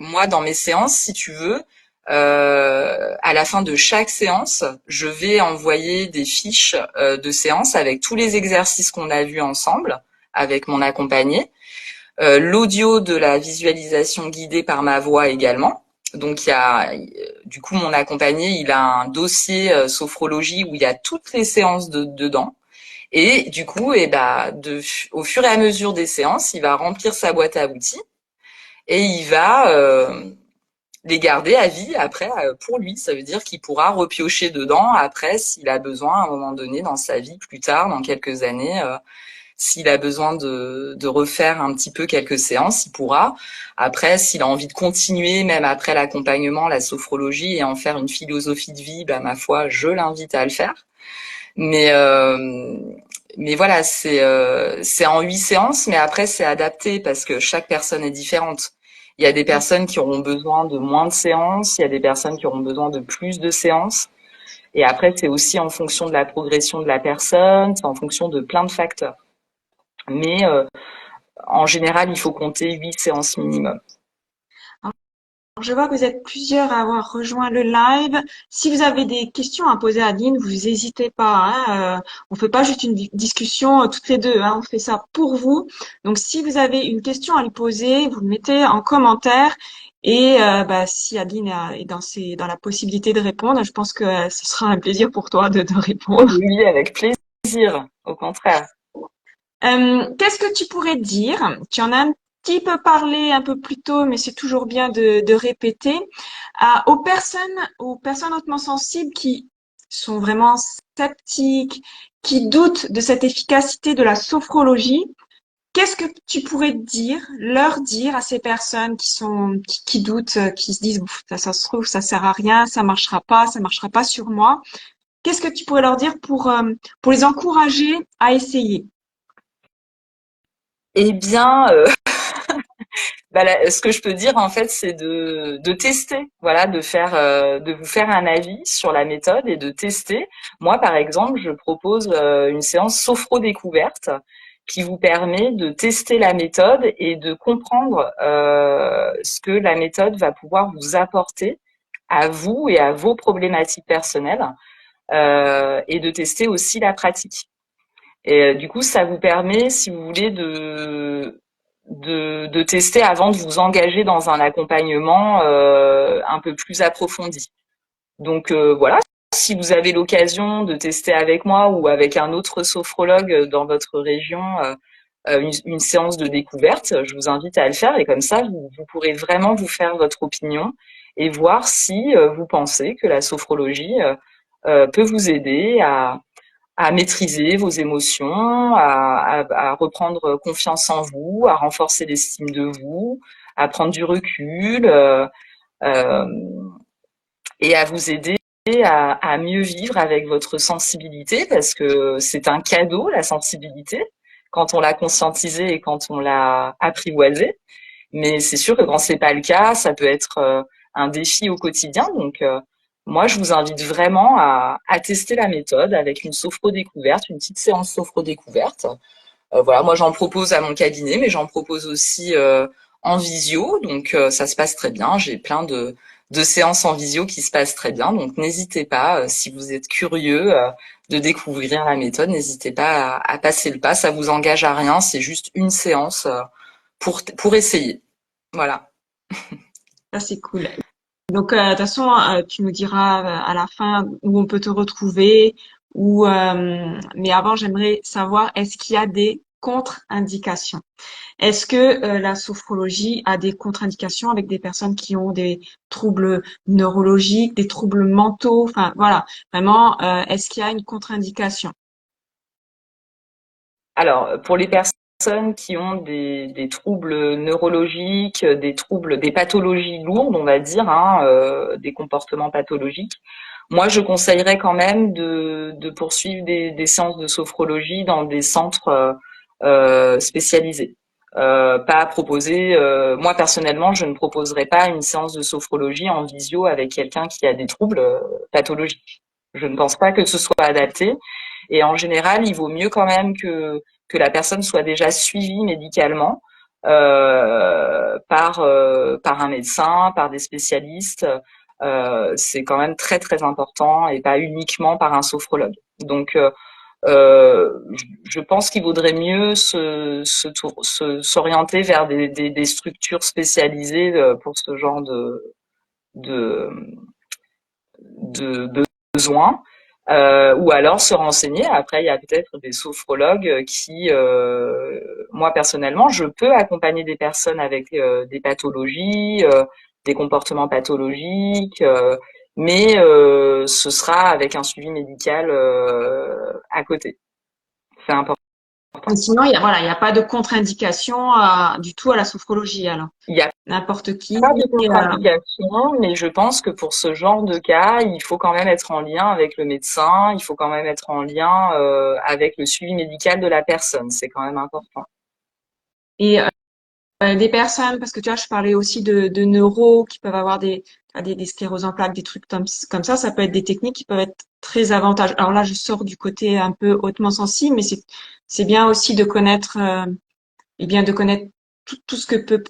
moi, dans mes séances, si tu veux, à la fin de chaque séance, je vais envoyer des fiches de séance avec tous les exercices qu'on a vus ensemble avec mon accompagné, l'audio de la visualisation guidée par ma voix également. Donc il y a, du coup, mon accompagné, il a un dossier sophrologie où il y a toutes les séances dedans. Et du coup, au fur et à mesure des séances, il va remplir sa boîte à outils et il va les garder à vie après pour lui. Ça veut dire qu'il pourra repiocher dedans après s'il a besoin à un moment donné dans sa vie plus tard, dans quelques années. S'il a besoin de refaire un petit peu quelques séances, il pourra. Après, s'il a envie de continuer, même après l'accompagnement, la sophrologie et en faire une philosophie de vie, bah, ma foi, je l'invite à le faire. Mais mais voilà, c'est en 8 séances, mais après c'est adapté parce que chaque personne est différente. Il y a des personnes qui auront besoin de moins de séances, il y a des personnes qui auront besoin de plus de séances. Et après, c'est aussi en fonction de la progression de la personne, c'est en fonction de plein de facteurs. Mais en général, il faut compter 8 séances minimum. Alors, je vois que vous êtes plusieurs à avoir rejoint le live. Si vous avez des questions à poser à Adeline, vous n'hésitez pas, hein. On fait pas juste une discussion toutes les deux, hein. On fait ça pour vous. Donc, si vous avez une question à lui poser, vous le mettez en commentaire. Et si Adeline est dans la possibilité de répondre, je pense que ce sera un plaisir pour toi de Oui, répondre. oui, avec plaisir, au contraire. Qu'est-ce que tu pourrais dire? Tu en as un petit peu parlé un peu plus tôt, mais c'est toujours bien de répéter. Aux personnes hautement sensibles qui sont vraiment sceptiques, qui doutent de cette efficacité de la sophrologie, qu'est-ce que tu pourrais leur dire à ces personnes qui doutent, qui se disent, ça se trouve, ça sert à rien, ça marchera pas sur moi. Qu'est-ce que tu pourrais leur dire pour les encourager à essayer? Eh bien, ce que je peux dire en fait, c'est de tester, voilà, de vous faire un avis sur la méthode et de tester. Moi, par exemple, je propose une séance sophro-découverte qui vous permet de tester la méthode et de comprendre ce que la méthode va pouvoir vous apporter à vous et à vos problématiques personnelles, et de tester aussi la pratique. Et du coup, ça vous permet, si vous voulez, de tester avant de vous engager dans un accompagnement un peu plus approfondi. Donc voilà, si vous avez l'occasion de tester avec moi ou avec un autre sophrologue dans votre région une séance de découverte, je vous invite à le faire et comme ça, vous pourrez vraiment vous faire votre opinion et voir si vous pensez que la sophrologie peut vous aider à maîtriser vos émotions, à reprendre confiance en vous, à renforcer l'estime de vous, à prendre du recul euh, et à vous aider à mieux vivre avec votre sensibilité parce que c'est un cadeau, la sensibilité, quand on l'a conscientisée et quand on l'a apprivoisée. Mais c'est sûr que quand c'est pas le cas, ça peut être un défi au quotidien. Donc, moi, je vous invite vraiment à tester la méthode avec une sophro-découverte, une petite séance sophro-découverte. Voilà, moi, j'en propose à mon cabinet, mais j'en propose aussi en visio. Donc, ça se passe très bien. J'ai plein de séances en visio qui se passent très bien. Donc, n'hésitez pas, si vous êtes curieux de découvrir la méthode, n'hésitez pas à passer le pas. Ça vous engage à rien. C'est juste une séance pour essayer. Voilà. Ça, c'est cool. Donc, de toute façon, tu nous diras à la fin où on peut te retrouver. Mais avant, j'aimerais savoir, est-ce qu'il y a des contre-indications? Est-ce que la sophrologie a des contre-indications avec des personnes qui ont des troubles neurologiques, des troubles mentaux? Enfin, voilà. Vraiment, est-ce qu'il y a une contre-indication? Alors, pour les personnes qui ont des troubles neurologiques, des pathologies lourdes, on va dire, hein, des comportements pathologiques, moi, je conseillerais quand même de poursuivre des séances de sophrologie dans des centres spécialisés. Pas proposer. Moi, personnellement, je ne proposerais pas une séance de sophrologie en visio avec quelqu'un qui a des troubles pathologiques. Je ne pense pas que ce soit adapté. Et en général, il vaut mieux quand même que la personne soit déjà suivie médicalement par un médecin, par des spécialistes. C'est quand même très très important et pas uniquement par un sophrologue. Donc je pense qu'il vaudrait mieux s'orienter vers des structures spécialisées pour ce genre de, de besoins. Ou alors se renseigner. Après, il y a peut-être des sophrologues qui, moi personnellement, je peux accompagner des personnes avec des pathologies, des comportements pathologiques, mais ce sera avec un suivi médical à côté. C'est important Et sinon, il y a pas de contre-indication du tout à la sophrologie, alors. Il y a N'importe qui. pas de contre-indication, mais je pense que pour ce genre de cas, il faut quand même être en lien avec le médecin, il faut quand même être en lien avec le suivi médical de la personne. C'est quand même important. Et des personnes, parce que tu vois, je parlais aussi de neuro qui peuvent avoir des scléroses en plaques, des trucs comme ça peut être des techniques qui peuvent être très avantageuses. Alors là, je sors du côté un peu hautement sensible, mais c'est bien aussi de connaître, et bien de connaître tout ce que peut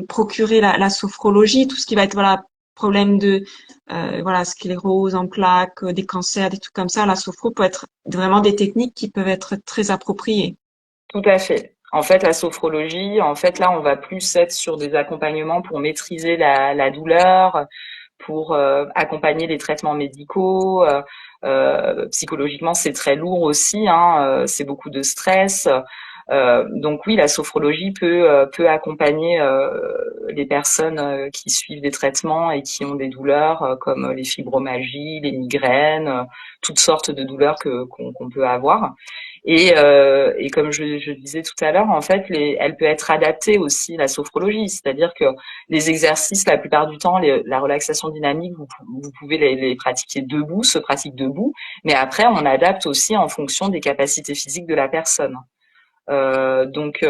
procurer la sophrologie, tout ce qui va être voilà problème de voilà sclérose en plaques, des cancers, des trucs comme ça. La sophro peut être vraiment des techniques qui peuvent être très appropriées. Tout à fait. En fait, la sophrologie, en fait, là, on va plus être sur des accompagnements pour maîtriser la douleur, pour accompagner les traitements médicaux. Psychologiquement, c'est très lourd aussi, hein, c'est beaucoup de stress. Donc oui, la sophrologie peut accompagner les personnes qui suivent des traitements et qui ont des douleurs comme les fibromalgies, les migraines, toutes sortes de douleurs qu'on peut avoir. Et comme je disais tout à l'heure, en fait, elle peut être adaptée aussi, la sophrologie. C'est-à-dire que les exercices, la plupart du temps, la relaxation dynamique, vous pouvez les pratiquer debout, se pratique debout, mais après, on adapte aussi en fonction des capacités physiques de la personne. Donc,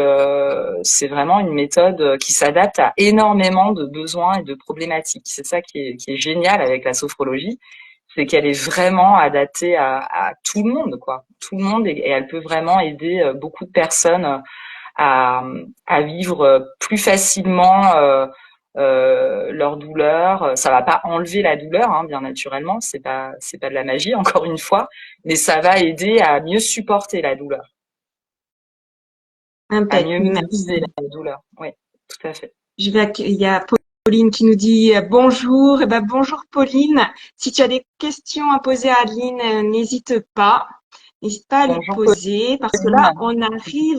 c'est vraiment une méthode qui s'adapte à énormément de besoins et de problématiques. C'est ça qui est génial avec la sophrologie, c'est qu'elle est vraiment adaptée à tout le monde, quoi. Tout le monde, et elle peut vraiment aider beaucoup de personnes à vivre plus facilement leur douleur. Ça va pas enlever la douleur, hein, bien naturellement, c'est pas de la magie, encore une fois, mais ça va aider à mieux supporter la douleur, à Impec, mieux merci. maîtriser la douleur. Oui, tout à fait. Il y a Pauline qui nous dit bonjour. Eh ben, bonjour Pauline. Si tu as des questions à poser à Adeline, n'hésite pas. N'hésite pas à lui Bonjour poser parce que là, Pauline.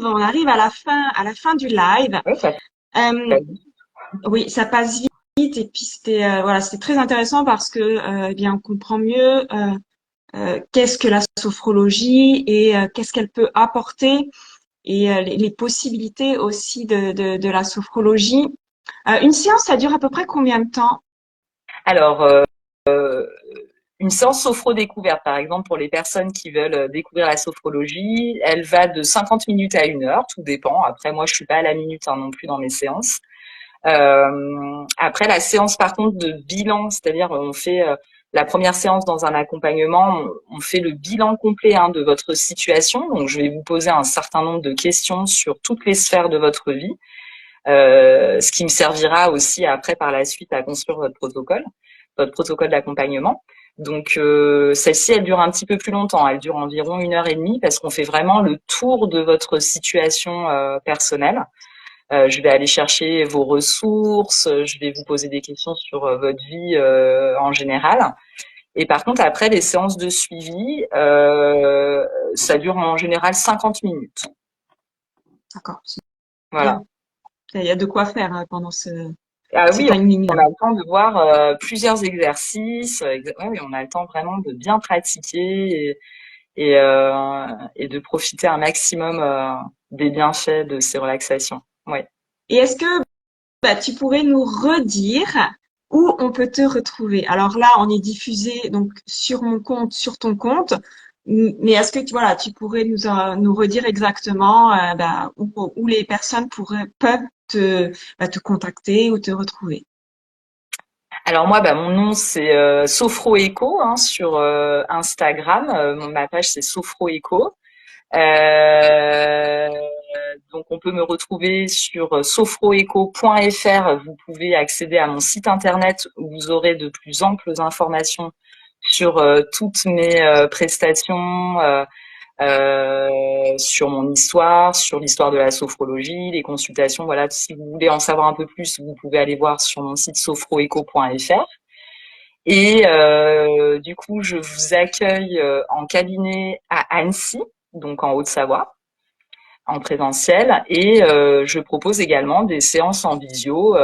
on arrive à la fin du live. Oui, ça Euh, oui, ça passe vite et puis c'était voilà, c'était très intéressant parce que eh bien on comprend mieux qu'est-ce que la sophrologie et qu'est-ce qu'elle peut apporter et les possibilités aussi de la sophrologie. Une séance, ça dure à peu près combien de temps? Alors, une séance sophro-découverte, par exemple, pour les personnes qui veulent découvrir la sophrologie, elle va de 50 minutes à 1 heure, tout dépend. Après, moi, je suis pas à la minute hein, non plus dans mes séances. Après, la séance, par contre, de bilan, c'est-à-dire on fait la première séance dans un accompagnement, on fait le bilan complet hein, de votre situation. Donc, je vais vous poser un certain nombre de questions sur toutes les sphères de votre vie, ce qui me servira aussi après, par la suite, à construire votre protocole d'accompagnement. Donc celle-ci, elle dure un petit peu plus longtemps. Elle dure environ 1 heure et demie parce qu'on fait vraiment le tour de votre situation personnelle. Je vais aller chercher vos ressources, je vais vous poser des questions sur votre vie en général. Et par contre, après, les séances de suivi, ça dure en général 50 minutes. D'accord. Voilà. Il y a de quoi faire pendant Ah ce oui, timing. on a le temps de voir plusieurs exercices. Oui, on a le temps vraiment de bien pratiquer et de profiter un maximum des bienfaits de ces relaxations. Ouais. Et est-ce que tu pourrais nous redire où on peut te retrouver? Alors là, on est diffusé donc sur mon compte, sur ton compte, mais est-ce que voilà, tu pourrais nous redire exactement où les personnes peuvent te contacter ou te retrouver? Alors moi, mon nom c'est Sophro Eco hein, sur Instagram. Ma page c'est Sophro Eco. Euh, donc on peut me retrouver sur sophroeco.fr. Vous pouvez accéder à mon site internet où vous aurez de plus amples informations sur toutes mes prestations, sur mon histoire, sur l'histoire de la sophrologie, les consultations. Voilà, si vous voulez en savoir un peu plus, vous pouvez aller voir sur mon site sophroeco.fr. Et du coup, je vous accueille en cabinet à Annecy, donc en Haute-Savoie, en présentiel. Et je propose également des séances en visio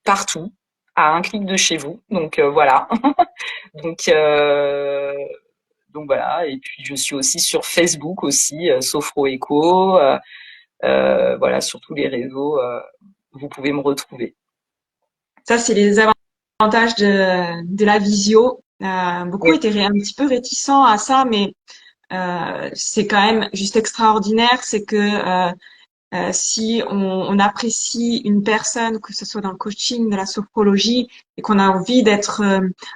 partout, à un clic de chez vous. Donc voilà. Donc voilà. Et puis je suis aussi sur Facebook aussi, Sophro Eco. Voilà, sur tous les réseaux, vous pouvez me retrouver. Ça, c'est les avantages de la visio. Beaucoup Oui. étaient un petit peu réticents à ça, mais c'est quand même juste extraordinaire. C'est que si on apprécie une personne, que ce soit dans le coaching, de la sophrologie, et qu'on a envie d'être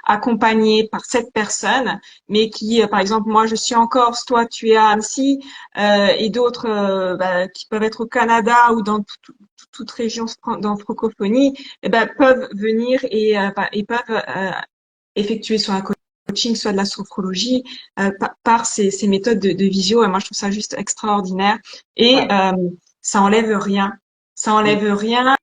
accompagné par cette personne, mais qui, par exemple, moi je suis en Corse, toi tu es à Annecy, et d'autres qui peuvent être au Canada ou dans toute région dans francophonie, eh ben, peuvent venir et peuvent effectuer soit un coaching, soit de la sophrologie par ces méthodes de visio. Et moi je trouve ça juste extraordinaire. Et Ouais. ça enlève rien. Ça enlève rien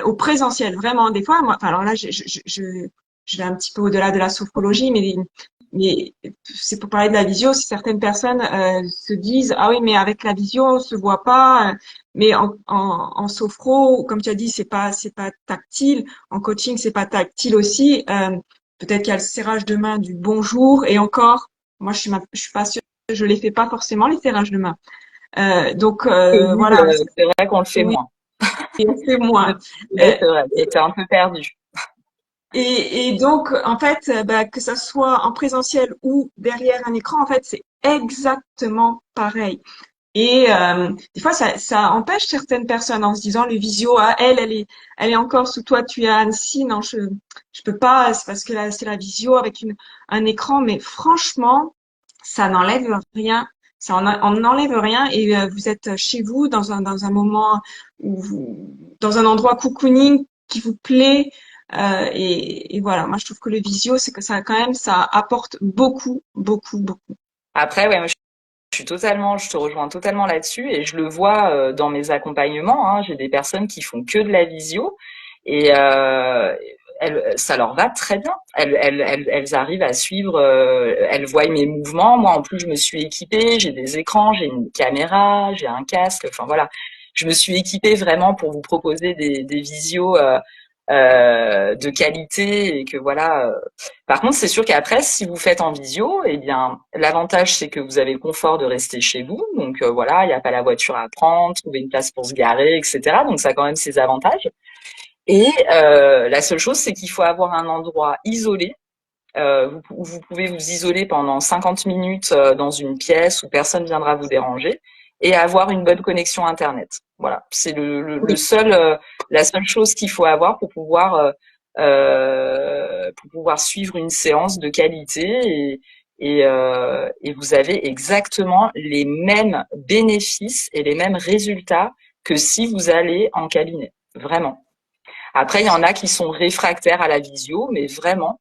au présentiel. Vraiment, des fois, moi, enfin, alors là, je vais un petit peu au-delà de la sophrologie, mais c'est pour parler de la visio. Si certaines personnes se disent, ah oui, mais avec la visio, on se voit pas. Mais en sophro, comme tu as dit, c'est pas tactile. En coaching, c'est pas tactile aussi. Peut-être qu'il y a le serrage de main du bonjour et encore. Moi, je suis pas sûre. Je les fais pas forcément les serrages de main. Donc voilà, C'est vrai qu'on le fait oui, moins. c'est moi. C'est vrai, j'étais un peu perdue. Et donc en fait, que ça soit en présentiel ou derrière un écran, en fait, c'est exactement pareil. Et des fois, ça empêche certaines personnes en se disant le visio, ah, elle est encore sous toi, tu es à Annecy, non, je peux pas, c'est parce que là, c'est la visio avec un écran, mais franchement, ça n'enlève rien. On n'enlève rien et vous êtes chez vous dans un moment dans un endroit cocooning qui vous plaît. Et voilà, moi je trouve que le visio, c'est que ça quand même, ça apporte beaucoup, beaucoup, beaucoup. Après, ouais, moi, je te rejoins totalement là-dessus et je le vois dans mes accompagnements. Hein, j'ai des personnes qui font que de la visio et ça leur va très bien. Elles arrivent à suivre, elles voient mes mouvements. Moi, en plus, je me suis équipée, j'ai des écrans, j'ai une caméra, j'ai un casque. Enfin voilà, je me suis équipée vraiment pour vous proposer des visios de qualité et que voilà. Par contre, c'est sûr qu'après, si vous faites en visio, eh bien, l'avantage c'est que vous avez le confort de rester chez vous. Donc voilà, il n'y a pas la voiture à prendre, trouver une place pour se garer, etc. Donc ça a quand même ses avantages. Et la seule chose, c'est qu'il faut avoir un endroit isolé. Vous pouvez vous isoler pendant 50 minutes dans une pièce où personne viendra vous déranger et avoir une bonne connexion Internet. Voilà, c'est le seul, la seule chose qu'il faut avoir pour pouvoir suivre une séance de qualité et vous avez exactement les mêmes bénéfices et les mêmes résultats que si vous allez en cabinet. Vraiment. Après, il y en a qui sont réfractaires à la visio, mais vraiment,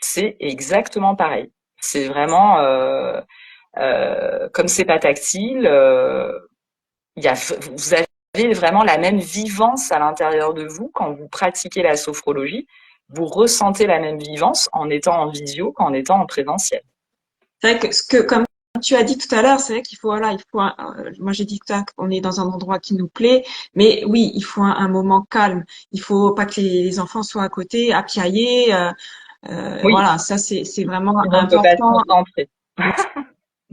c'est exactement pareil. C'est vraiment comme c'est pas tactile, vous avez vraiment la même vivance à l'intérieur de vous quand vous pratiquez la sophrologie. Vous ressentez la même vivance en étant en visio qu'en étant en présentiel. C'est vrai que comme tu as dit tout à l'heure, c'est vrai qu'il faut moi j'ai dit qu'on est dans un endroit qui nous plaît, mais oui, il faut un moment calme. Il faut pas que les enfants soient à côté, à piailler. Oui, Voilà, ça c'est vraiment sinon on ne peut pas se important. concentrer.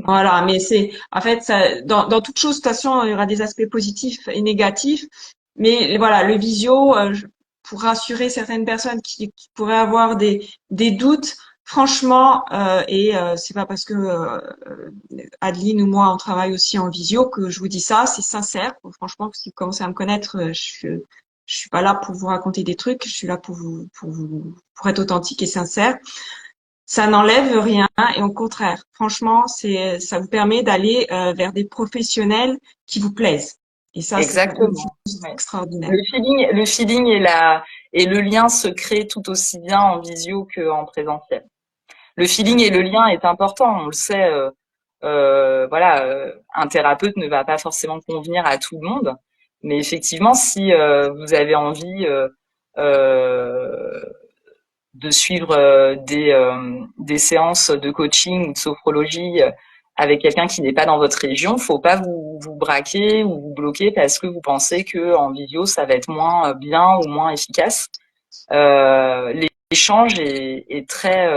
Voilà, mais c'est en fait dans toute chose, de toute façon, il y aura des aspects positifs et négatifs. Mais voilà, le visio, pour rassurer certaines personnes qui pourraient avoir des doutes, franchement, c'est pas parce que Adeline ou moi on travaille aussi en visio que je vous dis ça, c'est sincère. Franchement, parce que vous commencez à me connaître, je suis pas là pour vous raconter des trucs, je suis là pour être authentique et sincère. Ça n'enlève rien et au contraire, franchement, ça vous permet d'aller vers des professionnels qui vous plaisent. Et ça, c'est une Exactement. chose Ouais. extraordinaire. Le feeling et le lien se créent tout aussi bien en visio qu'en présentiel. Le feeling et le lien est important, on le sait. Voilà, un thérapeute ne va pas forcément convenir à tout le monde, mais effectivement, si vous avez envie euh, de suivre des séances de coaching ou de sophrologie avec quelqu'un qui n'est pas dans votre région, faut pas vous braquer ou vous bloquer parce que vous pensez que en vidéo ça va être moins bien ou moins efficace. Les l'échange est très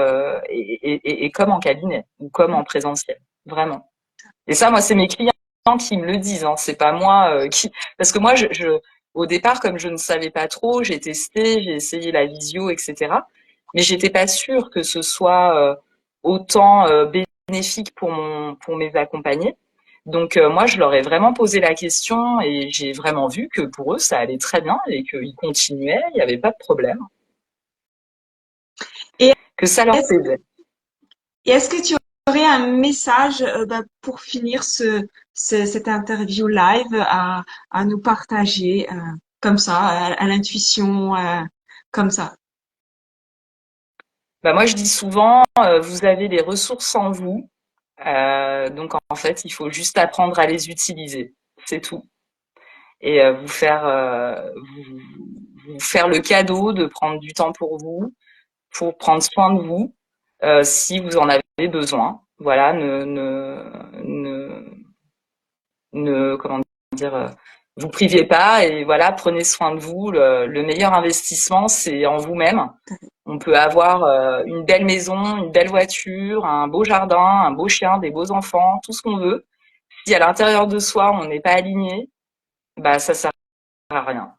est comme en cabinet ou comme en présentiel, vraiment. Et ça, moi, c'est mes clients qui me le disent, hein. C'est pas moi qui, parce que moi, au départ, comme je ne savais pas trop, j'ai testé, j'ai essayé la visio, etc. Mais j'étais pas sûre que ce soit autant bénéfique pour mes accompagnés. Donc moi, je leur ai vraiment posé la question et j'ai vraiment vu que pour eux, ça allait très bien et qu'ils continuaient, il n'y avait pas de problème, Et que ça leur est-ce plaisait. et est-ce que tu aurais un message pour finir cette interview live à nous partager comme ça, à l'intuition, comme ça? Bah moi, je dis souvent, vous avez les ressources en vous, donc en fait, il faut juste apprendre à les utiliser, c'est tout. Et vous faire le cadeau de prendre du temps pour prendre soin de vous, si vous en avez besoin. Voilà, comment dire, vous priviez pas et voilà, prenez soin de vous. Le meilleur investissement, c'est en vous-même. On peut avoir une belle maison, une belle voiture, un beau jardin, un beau chien, des beaux enfants, tout ce qu'on veut. Si à l'intérieur de soi, on n'est pas aligné, bah ça sert à rien.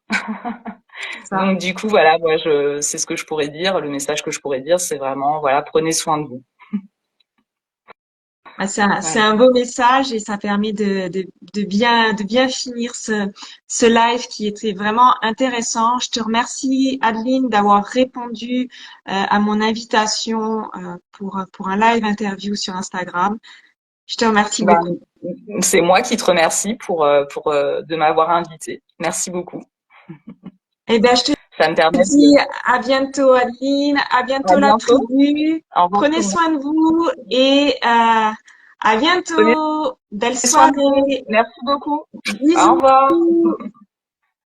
Ça. Donc du coup, voilà, moi c'est ce que je pourrais dire. Le message que je pourrais dire, c'est vraiment, voilà, prenez soin de vous. Ah, c'est Voilà. un beau message et ça permet de bien finir ce live qui était vraiment intéressant. Je te remercie, Adeline, d'avoir répondu à mon invitation pour un live interview sur Instagram. Je te remercie Ben, beaucoup. c'est moi qui te remercie pour de m'avoir invité. Merci beaucoup. Eh bien, je te Ça me permet de. dis à bientôt, Adeline. À À bientôt, la bientôt. tribu. Au revoir tout Prenez le monde. soin de vous et à Prenez bientôt. Belle soin de vous. soirée. Merci beaucoup. Au Bisous. revoir.